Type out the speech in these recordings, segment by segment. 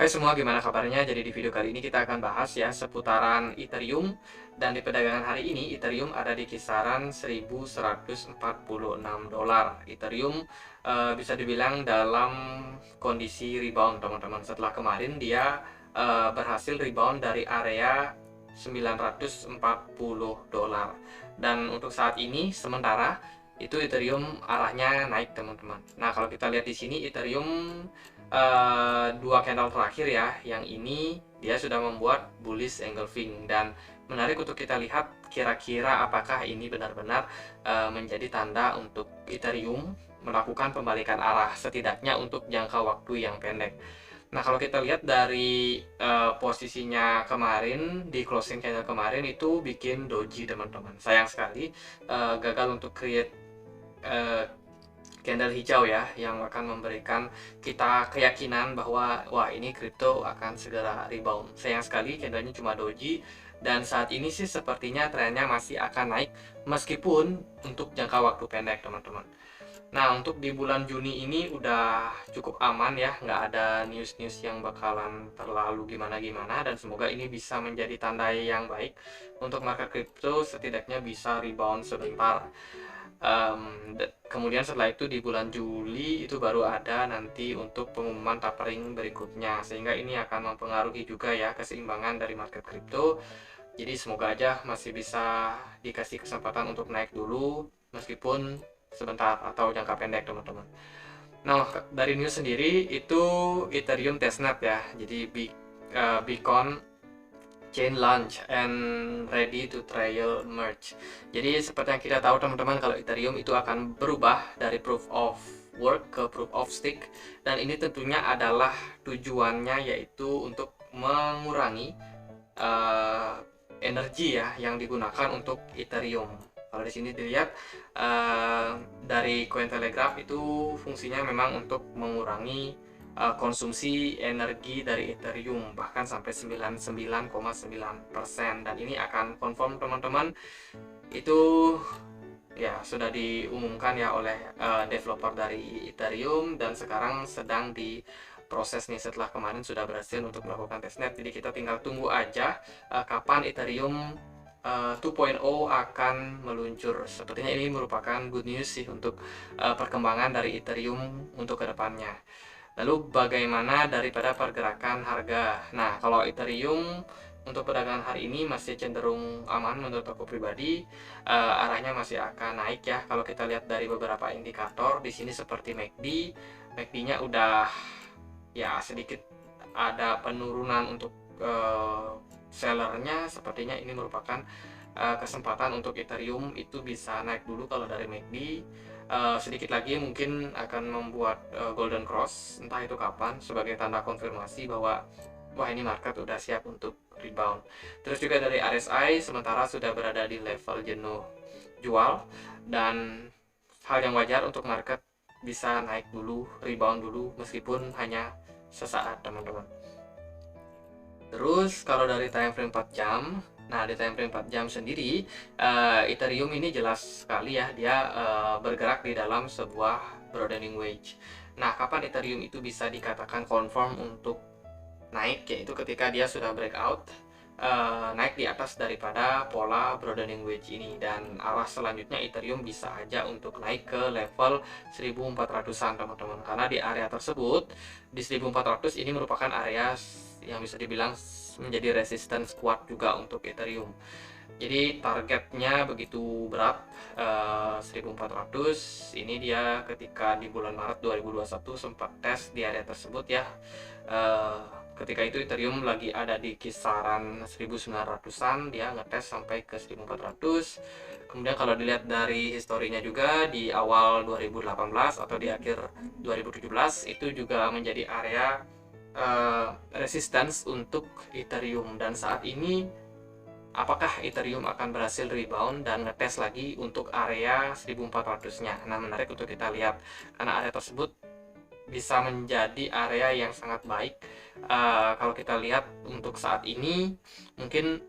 Hai semua, gimana kabarnya? Jadi di video kali ini kita akan bahas ya seputaran Ethereum. Dan di perdagangan hari ini Ethereum ada di kisaran 1146 dolar. Ethereum bisa dibilang dalam kondisi rebound teman-teman. Setelah kemarin dia berhasil rebound dari area 940 dolar. Dan untuk saat ini sementara itu Ethereum arahnya naik teman-teman. Nah, kalau kita lihat di sini Ethereum dua candle terakhir ya, yang ini dia sudah membuat bullish engulfing, dan menarik untuk kita lihat kira-kira apakah ini benar-benar menjadi tanda untuk Ethereum melakukan pembalikan arah setidaknya untuk jangka waktu yang pendek. Nah, kalau kita lihat dari posisinya kemarin di closing candle kemarin itu bikin doji teman-teman. Sayang sekali gagal untuk create candle hijau ya, yang akan memberikan kita keyakinan bahwa wah, ini kripto akan segera rebound. Sayang sekali candlenya cuma doji, dan saat ini sih sepertinya trennya masih akan naik meskipun untuk jangka waktu pendek teman-teman. Nah, untuk di bulan Juni ini udah cukup aman ya, nggak ada news-news yang bakalan terlalu gimana-gimana, dan semoga ini bisa menjadi tanda yang baik untuk market kripto, setidaknya bisa rebound sebentar. Kemudian setelah itu di bulan Juli itu baru ada nanti untuk pengumuman tapering berikutnya, sehingga ini akan mempengaruhi juga ya keseimbangan dari market kripto. Jadi semoga aja masih bisa dikasih kesempatan untuk naik dulu meskipun sebentar atau jangka pendek teman-teman. Nah, dari news sendiri itu Ethereum testnet ya, jadi Beacon chain launch and ready to trial merge. Jadi seperti yang kita tahu teman-teman, kalau Ethereum itu akan berubah dari proof of work ke proof of stake, dan ini tentunya adalah tujuannya yaitu untuk mengurangi energi ya yang digunakan untuk Ethereum. Kalau di sini dilihat dari Cointelegraph itu fungsinya memang untuk mengurangi konsumsi energi dari Ethereum bahkan sampai 99,9%, dan ini akan confirm teman-teman, itu ya sudah diumumkan ya oleh developer dari Ethereum, dan sekarang sedang diproses nih setelah kemarin sudah berhasil untuk melakukan testnet. Jadi kita tinggal tunggu aja kapan Ethereum 2.0 akan meluncur. Sepertinya ini merupakan good news sih untuk perkembangan dari Ethereum untuk kedepannya. Lalu bagaimana daripada pergerakan harga? Nah, kalau Ethereum untuk perdagangan hari ini masih cenderung aman menurut aku pribadi. Arahnya masih akan naik ya. Kalau kita lihat dari beberapa indikator di sini seperti MACD, MACD-nya udah ya sedikit ada penurunan untuk sellernya. Sepertinya ini merupakan kesempatan untuk Ethereum itu bisa naik dulu kalau dari MACD. Sedikit lagi mungkin akan membuat golden cross, entah itu kapan, sebagai tanda konfirmasi bahwa wah, ini market udah siap untuk rebound. Terus juga dari RSI sementara sudah berada di level jenuh jual, dan hal yang wajar untuk market bisa naik dulu, rebound dulu meskipun hanya sesaat teman-teman. Terus kalau dari time frame 4 jam, nah di time frame 4 jam sendiri Ethereum ini jelas sekali ya, dia bergerak di dalam sebuah broadening wedge. Nah, kapan Ethereum itu bisa dikatakan confirm untuk naik, yaitu ketika dia sudah breakout naik di atas daripada pola broadening wedge ini, dan arah selanjutnya Ethereum bisa aja untuk naik ke level 1400-an teman-teman, karena di area tersebut di 1400 ini merupakan area yang bisa dibilang menjadi resistance kuat juga untuk Ethereum. Jadi targetnya begitu berat, 1400 ini dia ketika di bulan Maret 2021 sempat tes di area tersebut ya. Ketika itu Ethereum lagi ada di kisaran 1900-an, dia ngetes sampai ke 1400. Kemudian kalau dilihat dari historinya juga di awal 2018 atau di akhir 2017 itu juga menjadi area resistance untuk Ethereum, dan saat ini apakah Ethereum akan berhasil rebound dan ngetes lagi untuk area 1400-nya? Nah, menarik untuk kita lihat karena area tersebut bisa menjadi area yang sangat baik. Kalau kita lihat untuk saat ini mungkin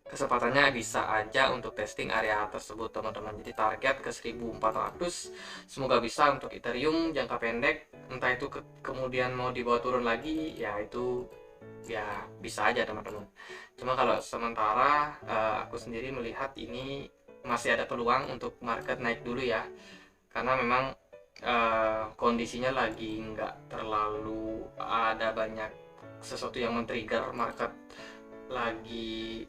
kesempatannya bisa aja untuk testing area tersebut teman-teman. Jadi target ke 1400 semoga bisa untuk Ethereum jangka pendek. entah itu kemudian mau dibawa turun lagi, ya itu ya bisa aja teman-teman. Cuma kalau sementara aku sendiri melihat ini masih ada peluang untuk market naik dulu ya, karena memang kondisinya lagi nggak terlalu ada banyak sesuatu yang men-trigger market lagi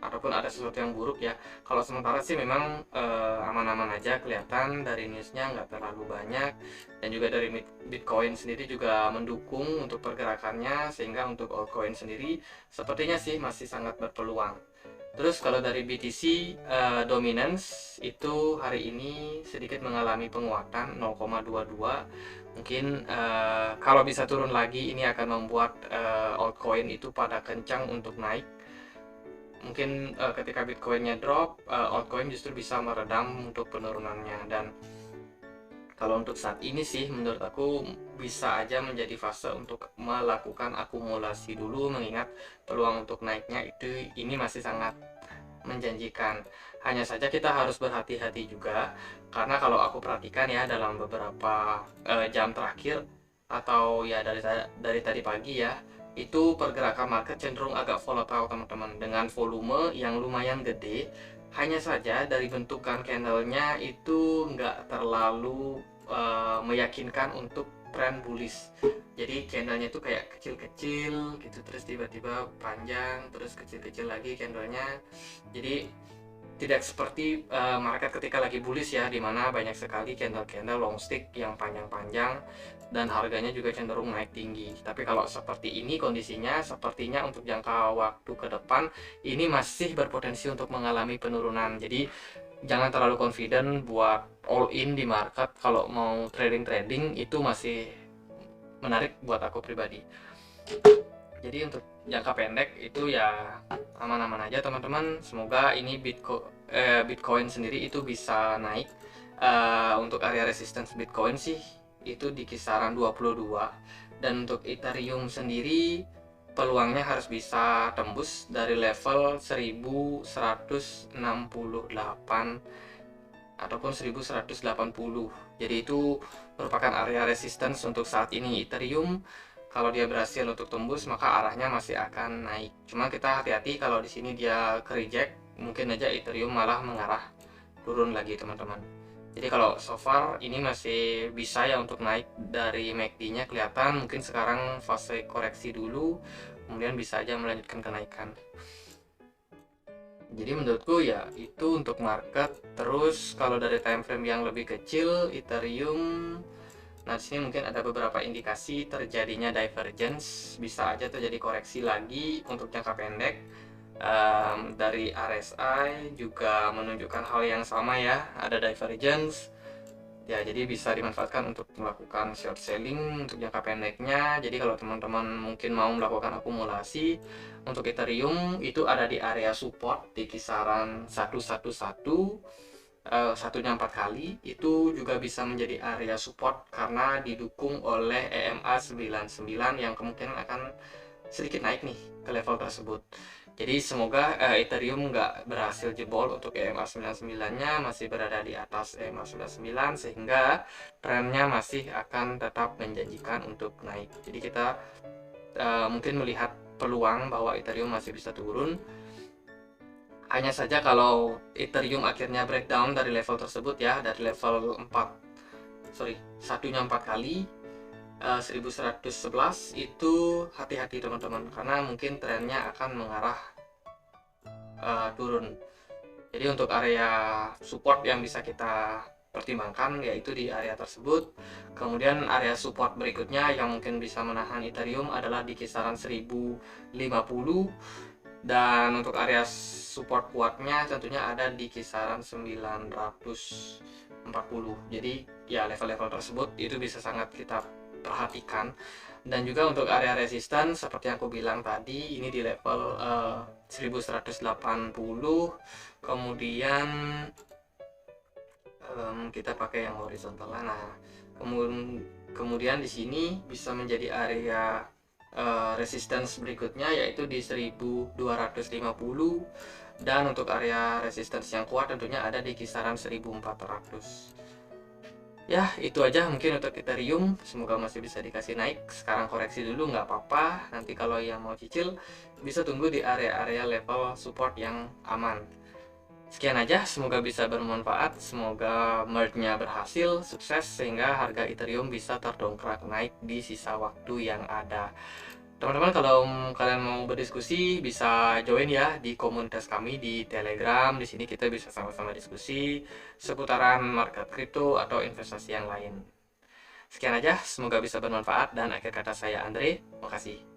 ataupun ada sesuatu yang buruk ya. Kalau sementara sih memang aman-aman aja, kelihatan dari newsnya nggak terlalu banyak, dan juga dari Bitcoin sendiri juga mendukung untuk pergerakannya, sehingga untuk altcoin sendiri sepertinya sih masih sangat berpeluang. Terus kalau dari BTC dominance itu hari ini sedikit mengalami penguatan 0,22. Mungkin kalau bisa turun lagi ini akan membuat altcoin itu pada kencang untuk naik. Mungkin ketika Bitcoinnya drop, altcoin justru bisa meredam untuk penurunannya. Dan kalau untuk saat ini sih menurut aku bisa aja menjadi fase untuk melakukan akumulasi dulu, mengingat peluang untuk naiknya itu ini masih sangat menjanjikan. Hanya saja kita harus berhati-hati juga, karena kalau aku perhatikan ya dalam beberapa jam terakhir atau ya dari tadi pagi ya, itu pergerakan market cenderung agak volatile teman-teman, dengan volume yang lumayan gede. Hanya saja dari bentukan candlenya itu nggak terlalu meyakinkan untuk trend bullish. Jadi candlenya itu kayak kecil-kecil gitu, terus tiba-tiba panjang, terus kecil-kecil lagi candlenya. Jadi tidak seperti market ketika lagi bullish ya, dimana banyak sekali candle-candle long stick yang panjang-panjang dan harganya juga cenderung naik tinggi. Tapi kalau seperti ini kondisinya, sepertinya untuk jangka waktu ke depan ini masih berpotensi untuk mengalami penurunan. Jadi jangan terlalu confident buat all in di market. Kalau mau trading itu masih menarik buat aku pribadi. Jadi untuk jangka pendek itu ya aman-aman aja teman-teman. Semoga ini Bitcoin sendiri itu bisa naik. Untuk area resistance Bitcoin sih itu di kisaran 22, dan untuk Ethereum sendiri peluangnya harus bisa tembus dari level 1168 ataupun 1180. Jadi itu merupakan area resistance untuk saat ini Ethereum. Kalau dia berhasil untuk tembus, maka arahnya masih akan naik. Cuma kita hati-hati kalau di sini dia ke reject, mungkin aja Ethereum malah mengarah turun lagi teman-teman. Jadi kalau so far ini masih bisa ya untuk naik. Dari MACD-nya kelihatan, mungkin sekarang fase koreksi dulu, kemudian bisa aja melanjutkan kenaikan. Jadi menurutku ya itu untuk market. Terus kalau dari time frame yang lebih kecil Ethereum, nah di sini mungkin ada beberapa indikasi terjadinya divergence, bisa aja terjadi koreksi lagi untuk jangka pendek. Dari RSI juga menunjukkan hal yang sama ya, ada divergence ya, jadi bisa dimanfaatkan untuk melakukan short selling untuk jangka pendeknya. Jadi kalau teman-teman mungkin mau melakukan akumulasi untuk Ethereum, itu ada di area support di kisaran 111, satunya 4 kali. Itu juga bisa menjadi area support karena didukung oleh EMA 99 yang kemungkinan akan sedikit naik nih ke level tersebut. Jadi semoga Ethereum nggak berhasil jebol untuk EMA 99-nya, masih berada di atas EMA 99, sehingga trennya masih akan tetap menjanjikan untuk naik. Jadi kita mungkin melihat peluang bahwa Ethereum masih bisa turun. Hanya saja kalau Ethereum akhirnya breakdown dari level tersebut ya, dari level 4 kali 1111, itu hati-hati teman-teman, karena mungkin trennya akan mengarah turun. Jadi untuk area support yang bisa kita pertimbangkan yaitu di area tersebut. Kemudian area support berikutnya yang mungkin bisa menahan Ethereum adalah di kisaran 1050, dan untuk area support kuatnya tentunya ada di kisaran 940. Jadi ya level-level tersebut itu bisa sangat kita perhatikan. Dan juga untuk area resistance seperti yang aku bilang tadi, ini di level 1180. Kemudian kita pakai yang horizontal. Nah, kemudian di sini bisa menjadi area resistance berikutnya yaitu di 1250, dan untuk area resistance yang kuat tentunya ada di kisaran 1400. Ya, itu aja mungkin untuk Ethereum. Semoga masih bisa dikasih naik. Sekarang koreksi dulu nggak apa-apa. Nanti kalau yang mau cicil bisa tunggu di area-area level support yang aman. Sekian aja, semoga bisa bermanfaat. Semoga merge-nya berhasil, sukses sehingga harga Ethereum bisa terdongkrak naik di sisa waktu yang ada. Teman-teman, kalau kalian mau berdiskusi bisa join ya di komunitas kami di Telegram. Di sini kita bisa sama-sama diskusi seputaran market kripto atau investasi yang lain. Sekian aja, semoga bisa bermanfaat dan akhir kata saya Andre. Makasih.